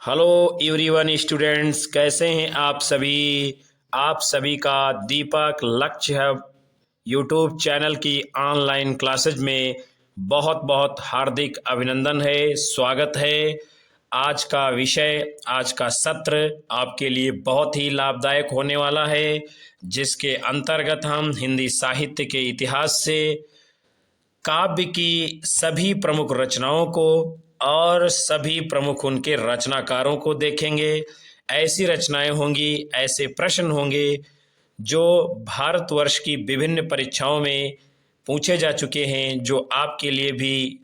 Hello everyone students, कैसे हैं आप सभी का दीपक लक्ष्य हब यूट्यूब चैनल की ऑनलाइन क्लासेज में बहुत बहुत हार्दिक अभिनंदन है, स्वागत है। आज का विषय, आज का सत्र आपके लिए बहुत ही लाभदायक होने वाला है, जिसके अंतर्गत हम हिंदी साहित्य के इतिहास से काव्य की सभी प्रमुख रचनाओं को और सभी प्रमुख उनके रचनाकारों को देखेंगे। ऐसी रचनाएं होंगी, ऐसे प्रश्न होंगे जो भारतवर्ष की विभिन्न परीक्षाओं में पूछे जा चुके हैं, जो आपके लिए भी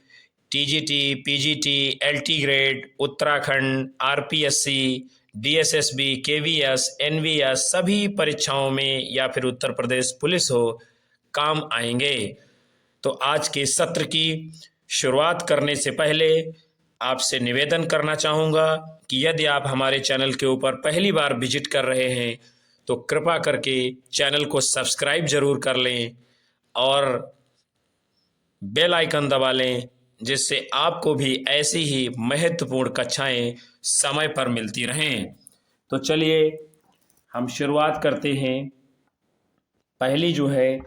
TGT, PGT, LT grade, Uttarakhand, RPSC, DSSB, KVS, NVS सभी परीक्षाओं में या फिर उत्तर प्रदेश पुलिस हो, काम आएंगे। तो आज के सत्र की शुरुआत करने से पहले आपसे निवेदन करना चाहूँगा कि यदि आप हमारे चैनल के ऊपर पहली बार विजिट कर रहे हैं तो कृपा करके चैनल को सब्सक्राइब जरूर कर लें और बेल आइकन दबा लें, जिससे आपको भी ऐसी ही महत्वपूर्ण कक्षाएं समय पर मिलती रहें। तो चलिए हम शुरुआत करते हैं। पहली जो है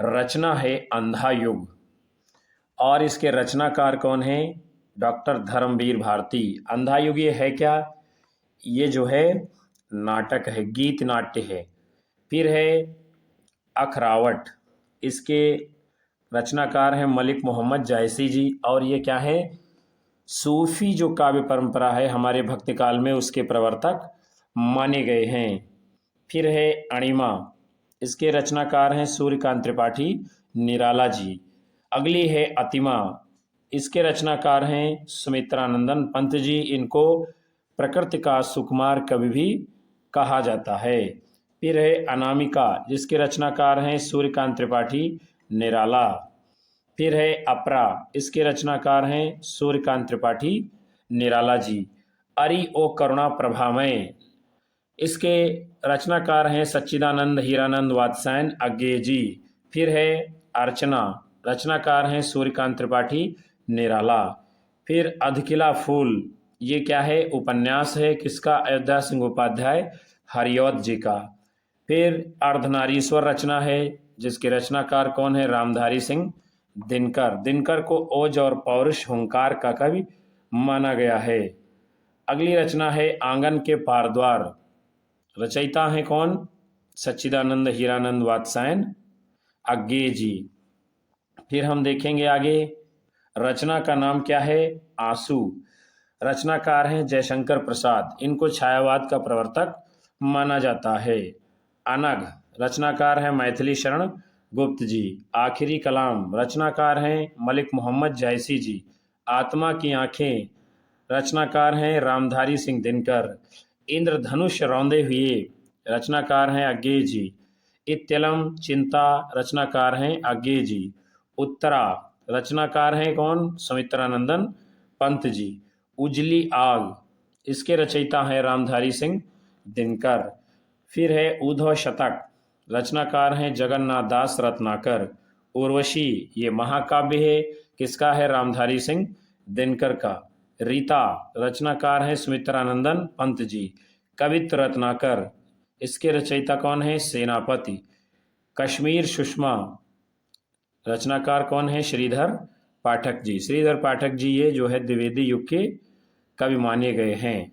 रचना है अंधा युग, और इसके रचनाकार कौन हैं? डॉक्टर धर्मवीर भारती। अंधा युग ये है क्या? ये जो है नाटक है, गीत नाट्य है। फिर है अखरावट, इसके रचनाकार हैं मलिक मोहम्मद जायसी जी, और ये क्या है? सूफी जो काव्य परंपरा है हमारे भक्ति काल में, उसके प्रवर्तक माने गए हैं। फिर है अणिमा, इसके रचनाकार हैं सूर्यकांत त्रिपाठी निराला जी। अगली है अतिमा, इसके रचनाकार हैं सुमित्रानंदन पंत जी। इनको प्रकृति का सुकुमार कवि भी कहा जाता है। फिर है अनामिका, जिसके रचनाकार हैं सूर्यकांत त्रिपाठी निराला। फिर है अपरा, इसके रचनाकार हैं सूर्यकांत त्रिपाठी निराला जी। अरि ओ करुणा प्रभामय, इसके रचनाकार हैं सच्चिदानंद हीरानंद वात्स्यायन अज्ञेय जी। फिर है अर्चना, रचनाकार हैं सूर्यकांत त्रिपाठी निराला। फिर अधकिला फूल, ये क्या है? उपन्यास है, किसका? अयोध्या सिंह उपाध्याय हरिऔध जी का। फिर अर्धनारीश्वर रचना है, जिसके रचनाकार कौन है? रामधारी सिंह दिनकर। दिनकर को ओज और पौरुष हुंकार का कवि माना गया है। अगली रचना है आंगन के पारद्वार, रचयिता हैं कौन? सच्चिदानंद हीरानंद वात्स्यायन अज्ञेय जी। फिर हम देखेंगे आगे, रचना का नाम क्या है? आंसू, रचनाकार हैं जयशंकर प्रसाद। इनको छायावाद का प्रवर्तक माना जाता है। अनग, रचनाकार हैं मैथिली शरण गुप्त जी। आखिरी कलाम, रचनाकार हैं मलिक मोहम्मद जायसी जी। आत्मा की आंखें, रचनाकार हैं रामधारी सिंह दिनकर। इंद्रधनुष रौंदे हुए, रचनाकार हैं अज्ञेय जी। इत्यलम चिंता, रचनाकार हैं अज्ञेय जी। उत्तरा, रचनाकार हैं कौन? सुमित्रानंदन पंत जी। उजली आग, इसके रचयिता हैं रामधारी सिंह दिनकर। फिर है ऊधव शतक, रचनाकार हैं जगन्नाथ दास रत्नाकर। उर्वशी, ये महाकाव्य है, किसका है? रामधारी सिंह दिनकर का। रीता, रचनाकार हैं सुमित्रानंदन पंत जी। कवित्व रत्नाकर, इसके रचयिता कौन है? सेनापति। कश्मीर सुषमा, रचनाकार कौन है? श्रीधर पाठक जी। श्रीधर पाठक जी ये जो है द्विवेदी युग के कवि माने गए हैं।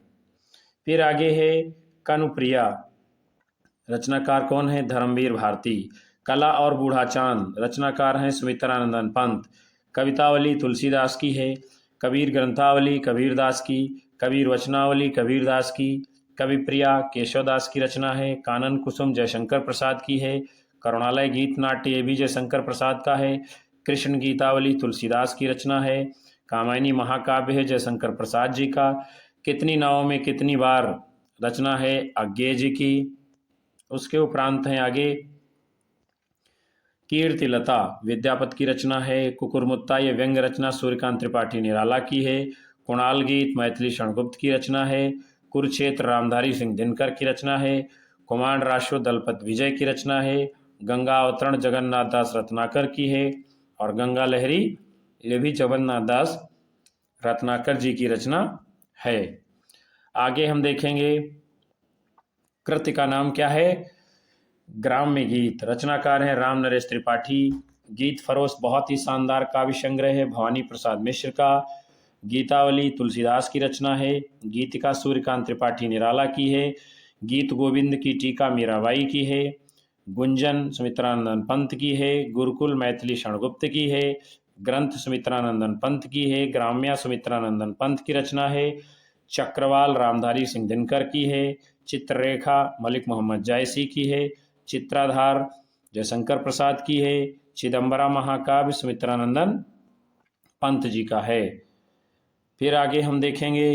फिर आगे है कनुप्रिया, रचनाकार कौन है? धर्मवीर भारती। कला और बूढ़ा चांद, रचनाकार हैं सुमित्रानंदन पंत। कवितावली तुलसीदास की है। कबीर ग्रंथावली कबीरदास की। कबीर वचनावली कबीरदास की। कविप्रिया केशवदास की रचना है। कानन कुसुम जयशंकर प्रसाद की है। करुणालय गीत नाट्य ये भी जयशंकर प्रसाद का है। कृष्ण गीतावली तुलसीदास की रचना है। कामायनी महाकाव्य है जयशंकर प्रसाद जी का। कितनी नावों में कितनी बार, रचना है अज्ञेय जी की। उसके उपरांत हैं आगे कीर्तिलता, विद्यापति की रचना है। कुकुरमुत्ता ये व्यंग्य रचना सूर्यकांत त्रिपाठी निराला की है। कुणाल गीत मैथिली शरणगुप्त की रचना है। कुरुक्षेत्र रामधारी सिंह दिनकर की रचना है। कुमार राशो दलपत विजय की रचना है। गंगा अवतरण जगन्नाथ दास रत्नाकर की है। और गंगा लहरी ये भी जगन्नाथ दास रत्नाकर जी की रचना है। आगे हम देखेंगे कृति का नाम क्या है, ग्राम्य गीत। रचनाकार हैं राम नरेश त्रिपाठी। गीत फरोश बहुत ही शानदार काव्य संग्रह है भवानी प्रसाद मिश्र का। गीतावली तुलसीदास की रचना है। गीतिका सूर्यकांत त्रिपाठी निराला की है। गीत गोविंद की टीका मीराबाई की है। गुंजन सुमित्रानंदन पंत की है। गुरुकुल मैथिली शरणगुप्त की है। ग्रंथ सुमित्रानंदन पंत की है। ग्राम्या सुमित्रानंदन पंत की रचना है। चक्रवाल रामधारी सिंह दिनकर की है। चित्ररेखा मलिक मोहम्मद जायसी की है। चित्राधार जयशंकर प्रसाद की है। चिदम्बरा महाकाव्य सुमित्रानंदन पंत जी का है। फिर आगे हम देखेंगे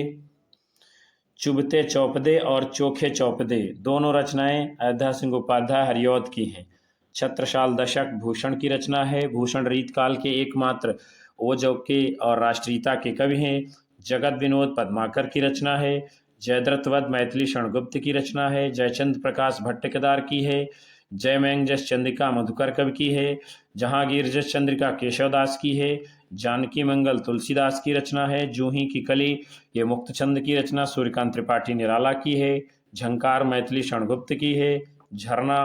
चुभते चौपदे और चोखे चौपदे, दोनों रचनाएं अयोध्या सिंह उपाध्याय हरिऔध की हैं। छत्रसाल दशक भूषण की रचना है। भूषण रीतकाल के एकमात्र ओजौके और राष्ट्रीयता के कवि हैं। जगत विनोद पद्माकर की रचना है। जयद्रथवध मैथिली शरणगुप्त की रचना है। जयचंद्र प्रकाश भट्ट केदार की है। जयमंग जस चंद्रिका मधुकर कवि की है। जहांगीर जस चंद्रिका केशवदास की है। जानकी मंगल तुलसीदास की रचना है। जूही की कली ये मुक्तचंद की रचना सूर्यकांत त्रिपाठी निराला की है। झंकार मैथिली शरणगुप्त की है। झरना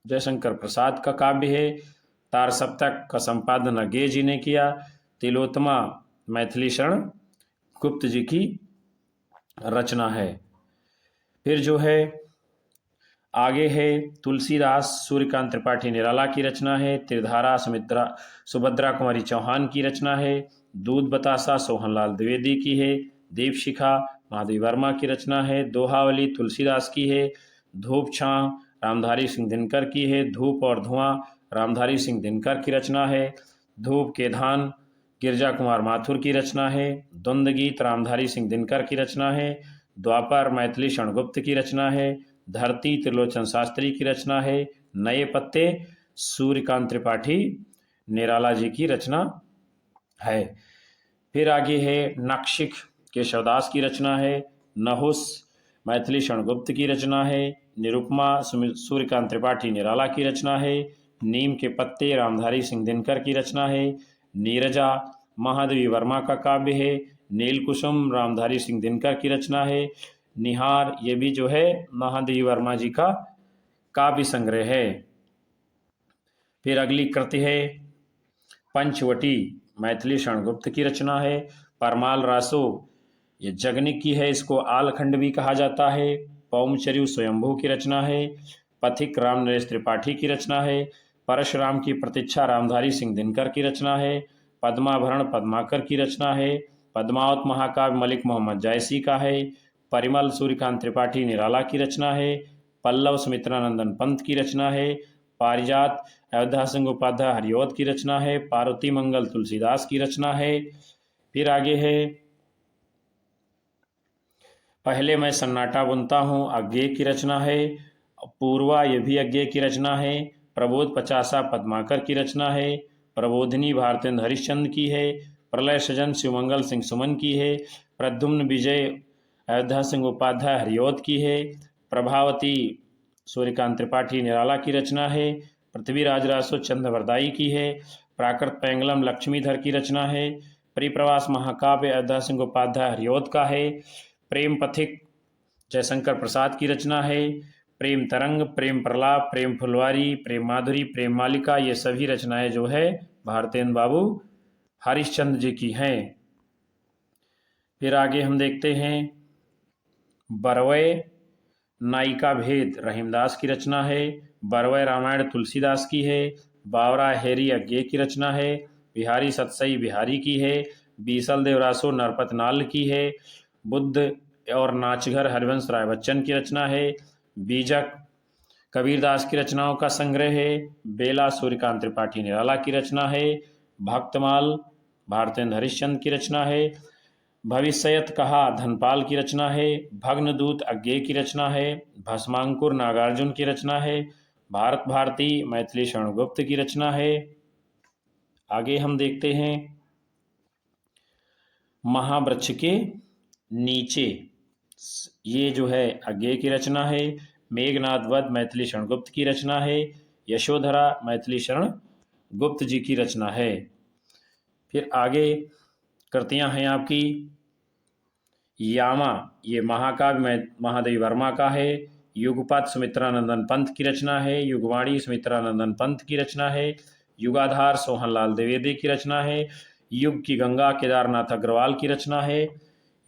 जयशंकर प्रसाद का काव्य है। तार सप्तक का संपादन अज्ञे जी ने किया। तिलोत्तमा मैथिली शरण गुप्त जी की रचना है। फिर जो है आगे है तुलसीदास सूर्यकांत त्रिपाठी निराला की रचना है। त्रिधारा सुभद्रा कुमारी चौहान की रचना है। दूध बतासा सोहनलाल द्विवेदी की है। दीपशिखा महादेव वर्मा की रचना है। दोहावली तुलसीदास की है। धूप छांव रामधारी सिंह दिनकर की है। धूप और धुआं रामधारी सिंह दिनकर की रचना है। धूप के धान गिरजा कुमार माथुर की रचना है। द्वंद्व गीत रामधारी सिंह दिनकर की रचना है। द्वापर मैथिली शरणगुप्त की रचना है। धरती त्रिलोचन शास्त्री की रचना है। नए पत्ते सूर्यकांत त्रिपाठी निराला जी की रचना है। फिर आगे है नक्षिक केशवदास की रचना है। नहुस मैथिली शरणगुप्त की रचना है। निरुपमा सूर्यकांत त्रिपाठी निराला की रचना है। नीम के पत्ते रामधारी सिंह दिनकर की रचना है। नीरजा महादेवी वर्मा का काव्य है। नीलकुसुम रामधारी सिंह दिनकर की रचना है। निहार ये भी जो है महादेवी वर्मा जी का काव्य संग्रह है। फिर अगली कृति है पंचवटी मैथिली शरणगुप्त की रचना है। परमाल रासो ये जगनिक की है, इसको आलखंड भी कहा जाता है। पौमचर्यु स्वयंभू की रचना है। पथिक राम नरेश त्रिपाठी की रचना है। परशुराम की प्रतीक्षा रामधारी सिंह दिनकर की रचना है। पद्माभरण पद्माकर की रचना है। पद्मावत महाकाव्य मलिक मोहम्मद जायसी का है। परिमल सूर्यकांत त्रिपाठी निराला की रचना है। पल्लव सुमित्रानंदन पंत की रचना है। पारिजात अयोध्या सिंह उपाध्याय हरिऔध की रचना है। पार्वती मंगल तुलसीदास की रचना है। फिर आगे है पहले मैं सन्नाटा बुनता हूँ अज्ञे की रचना है। पूर्वा ये भी अज्ञे की रचना है। प्रबोध पचासा पद्माकर की रचना है। प्रबोधिनी भारतेंद्र हरिश्चंद्र की है। प्रलय सजन शिवमंगल सिंह सुमन की है। प्रद्युम्न विजय अयोध्या सिंह उपाध्याय हरिऔध की है। प्रभावती सूर्यकांत त्रिपाठी निराला की रचना है। पृथ्वीराज रासो चंद्रवरदाई की है। प्राकृत पैंगलम लक्ष्मीधर की रचना है। परिप्रवास महाकाव्य अयोध्या सिंह उपाध्याय हरिऔध का है। प्रेम पथिक जयशंकर प्रसाद की रचना है। प्रेम तरंग प्रेम प्रलाप प्रेम फुलवारी प्रेम माधुरी प्रेम मालिका ये सभी रचनाएं जो है भारतेंद्र बाबू हरिश्चंद्र जी की हैं। फिर आगे हम देखते हैं बरवय नायिका भेद रहीमदास की रचना है। बरवय रामायण तुलसीदास की है। बावरा हेरी अज्ञे की रचना है। बिहारी सतसई बिहारी की है। बीसल देवरासो नरपत नाल की है। बुद्ध और नाचघर हरिवंश राय बच्चन की रचना है। बीजक कबीरदास की रचनाओं का संग्रह है। बेला सूर्यकांत त्रिपाठी निराला की रचना है। भक्तमाल भारतेंद्र हरिश्चंद्र की रचना है। भविष्यत कहा धनपाल की रचना है। भग्नदूत अज्ञे की रचना है। भस्मांकुर नागार्जुन की रचना है। भारत भारती मैथिली शरणगुप्त की रचना है। आगे हम देखते हैं महावृक्ष के नीचे ये जो है अज्ञे की रचना है। मेघनाद वध मैथिली शरणगुप्त की रचना है। यशोधरा मैथिली शरण गुप्त जी की रचना है। फिर आगे कृतियां हैं आपकी यामा ये महाकाव्य में महादेवी वर्मा का है। युगपथ सुमित्रानंदन पंत की रचना है। युगवाणी सुमित्रानंदन पंत की रचना है। युगाधार सोहनलाल द्विवेदी की रचना है। युग की गंगा केदारनाथ अग्रवाल की रचना है।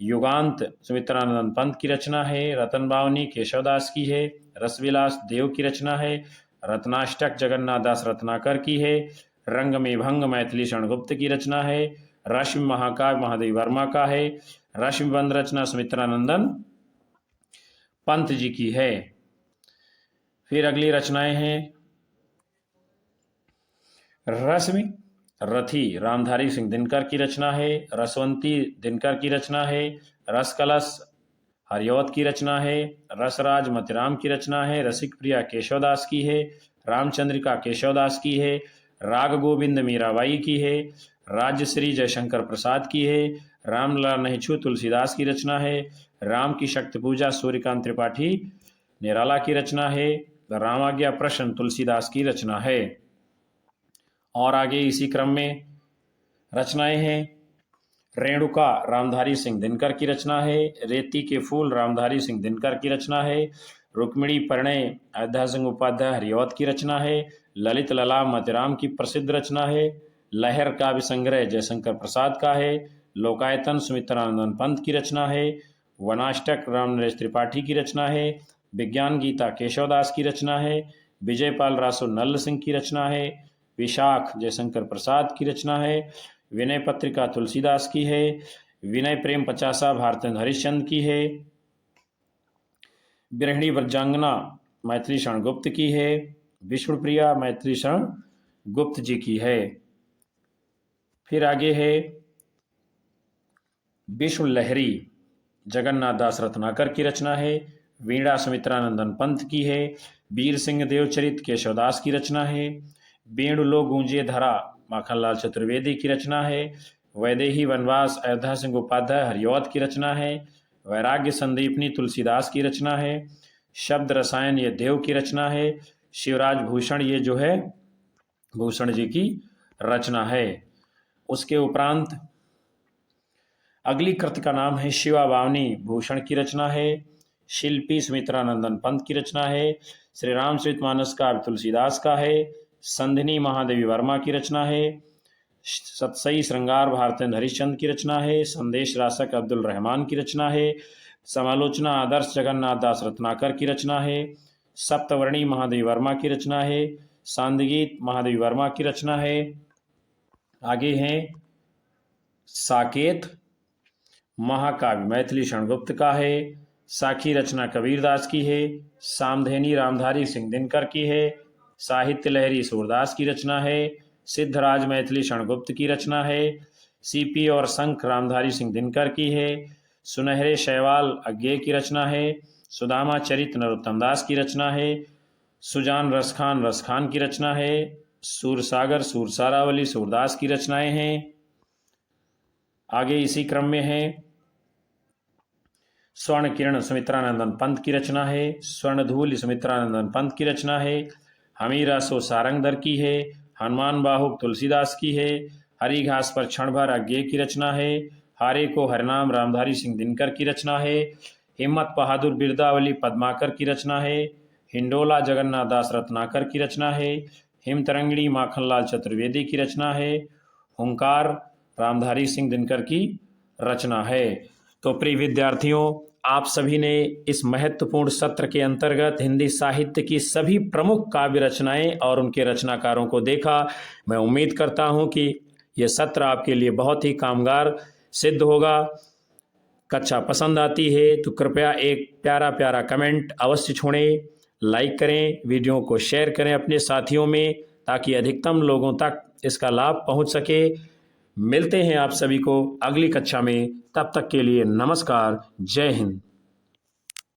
युगांत सुमित्रानंदन पंत की रचना है। रतन बावनी केशवदास की है। रसविलास देव की रचना है। रत्नाष्टक जगन्नाथ दास रत्नाकर की है। रंग में भंग मैथिली शरणगुप्त की रचना है। रश्मि महाकाव्य महादेवी वर्मा का है। रश्मि बंध रचना सुमित्रानंदन पंत जी की है। फिर अगली रचनाएं हैं। रश्मि रथी रामधारी सिंह दिनकर की रचना है। रसवंती दिनकर की रचना है। रसकलश हरियवत की रचना है। रसराज मतिराम की रचना है। रसिक प्रिया केशवदास की है। रामचंद्रिका केशवदास की है। राग गोविंद मीराबाई की है। राज्यश्री जयशंकर प्रसाद की है। रामलला नहिछु तुलसीदास की रचना है। राम की शक्ति पूजा सूर्यकांत त्रिपाठी निराला की रचना है। रामाज्ञा प्रश्न तुलसीदास की रचना है। और आगे इसी क्रम में रचनाएं हैं। रेणुका रामधारी सिंह दिनकर की रचना है। रेती के फूल रामधारी सिंह दिनकर की रचना है। रुक्मिणी परिणय अयोध्या सिंह उपाध्याय हरियवत की रचना है। ललित लला मतिराम की प्रसिद्ध रचना है। लहर काव्य संग्रह जयशंकर प्रसाद का है। लोकायतन सुमित्रानंदन पंत की रचना है। वनाष्टक रामनरेश त्रिपाठी की रचना है। विज्ञान गीता केशवदास की रचना है। विजयपाल रासो नल्ल सिंह की रचना है। विशाख जयशंकर प्रसाद की रचना है। विनय पत्रिका तुलसीदास की है। विनय प्रेम पचासा भारतेंद्र हरिश्चंद्र की है। बिरहणी ब्रजांगना मैथिली शरण गुप्त की है। विष्णुप्रिया मैथिली शरण गुप्त जी की है। फिर आगे है विष्णु लहरी जगन्नाथ दास रत्नाकर की रचना है। वीणा सुमित्रानंदन पंत की है। वीर सिंह देवचरित केशवदास की रचना है। बेणु लो गूंजे धरा माखनलाल चतुर्वेदी की रचना है। वैदेही वनवास अयोध्या सिंह उपाध्याय हरियवत की रचना है। वैराग्य संदीपनी तुलसीदास की रचना है। शब्द रसायन ये देव की रचना है। शिवराज भूषण ये जो है भूषण जी की रचना है। उसके उपरांत अगली कृति का नाम है शिवा बावनी भूषण की रचना है। शिल्पी सुमित्रानंदन पंत की रचना है। श्री रामचरितमानस का तुलसीदास का है। संधिनी महादेवी वर्मा की रचना है। सतसई श्रृंगार भारतेंद्र हरिश्चंद्र की रचना है। संदेश रासक अब्दुल रहमान की रचना है। समालोचना आदर्श जगन्नाथ दास रत्नाकर की रचना है। सप्तवर्णी महादेवी वर्मा की रचना है। सांदगीत महादेवी वर्मा की रचना है। आगे हैं साकेत महाकाव्य मैथिली शरणगुप्त का है। साखी रचना कबीरदास की है। सामधेनी रामधारी सिंह दिनकर की है। साहित्य लहरी सूरदास की रचना है। सिद्धराज मैथिली शरणगुप्त की रचना है। सीपी और शंख रामधारी सिंह दिनकर की है। सुनहरे शैवाल अज्ञेय की रचना है। सुदामा चरित नरोत्तम दास की रचना है। सुजान रसखान की रचना है। सूरसागर सूरसारावली सूरदास की रचनाएं हैं। आगे इसी क्रम में है स्वर्ण किरण सुमित्रानंदन पंत की रचना है। स्वर्णधूल सुमित्रानंदन पंत की रचना है। हमीरा सो सारंगधर की है। हनुमान बाहुक तुलसीदास की है। हरी घास पर क्षण भर अज्ञेय की रचना है। हारे को हरनाम रामधारी सिंह दिनकर की रचना है। हिम्मत बहादुर बिरदावली पद्माकर की रचना है। हिंडोला जगन्नाथ दास रत्नाकर की रचना है। हिमतरंगिणी माखनलाल चतुर्वेदी की रचना है। हुंकार रामधारी सिंह दिनकर की रचना है। तो प्रिय विद्यार्थियों, आप सभी ने इस महत्वपूर्ण सत्र के अंतर्गत हिंदी साहित्य की सभी प्रमुख काव्य रचनाएं और उनके रचनाकारों को देखा। मैं उम्मीद करता हूं कि यह सत्र आपके लिए बहुत ही कामगार सिद्ध होगा। कक्षा पसंद आती है तो कृपया एक प्यारा प्यारा कमेंट अवश्य छोड़ें, लाइक करें, वीडियो को शेयर करें अपने साथियों में, ताकि अधिकतम लोगों तक इसका लाभ पहुंच सके। मिलते हैं आप सभी को अगली कक्षा में। तब तक के लिए नमस्कार। जय हिंद।